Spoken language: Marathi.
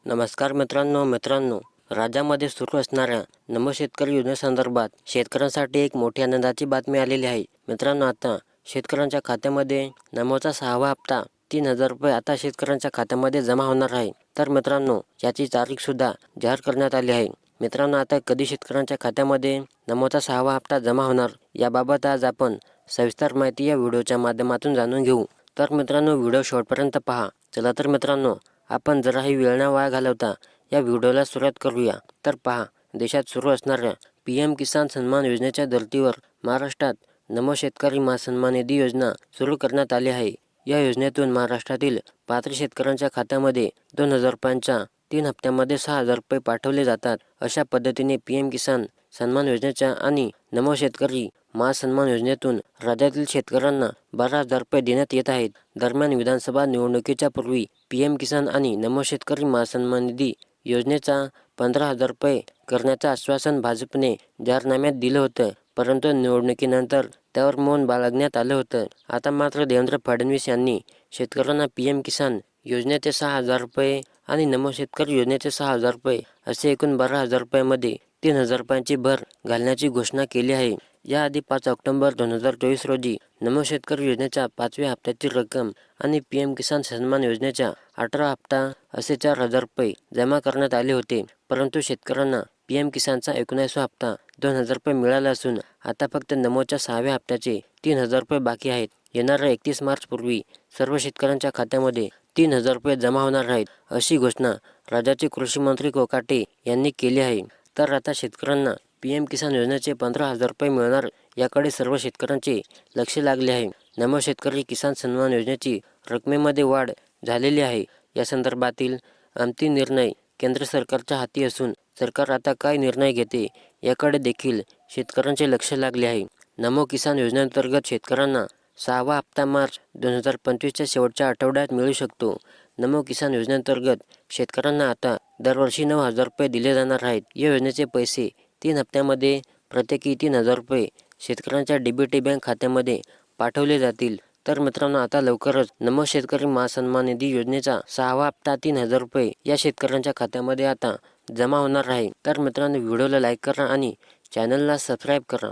नमस्कार मित्रांनो, राज्यामध्ये सुरू असणाऱ्या नमो शेतकरी योजनेसंदर्भात शेतकऱ्यांसाठी एक मोठी आनंदाची बातमी आलेली आहे. मित्रांनो, आता शेतकऱ्यांच्या खात्यामध्ये नमोचा 6वा हप्ता 3,000 रुपये आता शेतकऱ्यांच्या खात्यामध्ये जमा होणार आहे. तर मित्रांनो, याची तारीख सुद्धा जाहीर करण्यात आली आहे. मित्रांनो, आता कधी शेतकऱ्यांच्या खात्यामध्ये नमोचा 6वा हप्ता जमा होणार याबाबत आज आपण सविस्तर माहिती या व्हिडिओच्या माध्यमातून जाणून घेऊ. तर मित्रांनो, व्हिडिओ शेवटपर्यंत पहा. चला तर मित्रांनो, आपण जराही वेळ न वाया घालवता या व्हिडिओला सुरुवात करूया. तर पहा, देशात सुरू असणाऱ्या PM किसान सन्मान योजनेच्या धर्तीवर महाराष्ट्रात नमो शेतकरी महासन्मान निधी योजना सुरू करण्यात आली आहे. या योजनेतून महाराष्ट्रातील पात्र शेतकऱ्यांच्या खात्यामध्ये 2,000 रुपयांच्या 3 हप्त्यामध्ये 6,000 रुपये पाठवले जातात. अशा पद्धतीने PM किसान सन्मान योजनेच्या आणि नमो शेतकरी महासन्मान योजनेतून राज्यातील शेतकऱ्यांना 12,000 रुपये देण्यात येत आहेत. दरम्यान विधानसभा निवडणुकीच्या पूर्वी PM किसान आणि नमो शेतकरी महासन्मान निधी योजनेचा 15,000 रुपये करण्याचं आश्वासन भाजपने जाहीरनाम्यात दिलं होतं, परंतु निवडणुकीनंतर त्यावर मौन बाळगण्यात आलं होतं. आता मात्र देवेंद्र फडणवीस यांनी शेतकऱ्यांना PM किसान योजनेचे 6,000 रुपये आणि नमो शेतकरी योजनेचे 6,000 रुपये असे एकूण 12,000 रुपयांमध्ये 3,000 रुपयांची भर घालण्याची घोषणा केली आहे. याआधी 5 ऑक्टोबर 2024 रोजी नमो शेतकरी योजनेच्या 5व्या हप्त्याची रक्कम आणि PM किसान सन्मान योजनेच्या 18 हप्ता असे 4,000 रुपये जमा करण्यात आले होते. परंतु शेतकऱ्यांना PM किसानचा 19वा हप्ता 2,000 रुपये मिळाला असून आता फक्त नमोच्या 6व्या हप्त्याचे 3,000 रुपये बाकी आहेत. येणाऱ्या 31 मार्च पूर्वी सर्व शेतकऱ्यांच्या खात्यामध्ये 3,000 रुपये जमा होणार आहेत, अशी घोषणा राज्याचे कृषी मंत्री कोकाटे यांनी केली आहे. तर आता शेतकऱ्यांना PM किसान योजनेचे 15,000 रुपये मिळणार याकडे सर्व शेतकऱ्यांचे लक्ष लागले आहे. नमो शेतकरी किसान सन्मान योजनेची रकमेमध्ये वाढ झालेली आहे. या संदर्भातील अंतिम निर्णय केंद्र सरकारच्या हाती असून सरकार आता काय निर्णय घेते याकडे देखील शेतकऱ्यांचे लक्ष लागले आहे. नमो किसान योजनेअंतर्गत शेतकऱ्यांना 6वा हप्ता मार्च 2025च्या शेवटच्या आठवड्यात मिळू शकतो. नमो किसान योजनेअंतर्गत शेतकऱ्यांना आता दरवर्षी 9,000 रुपये दिले जाणार आहेत. या योजनेचे पैसे 3 हप्त्यामध्ये प्रत्येकी 3,000 रुपये शेतकऱ्यांच्या DBT बँक खात्यामध्ये पाठवले जातील. तर मित्रांनो, आता लवकरच नमो शेतकरी महासन्मान निधी योजनेचा 6वा हप्ता 3,000 रुपये या शेतकऱ्यांच्या खात्यामध्ये आता जमा होणार आहे. तर मित्रांनो, व्हिडिओला लाईक करा आणि चॅनलला सबस्क्राईब करा.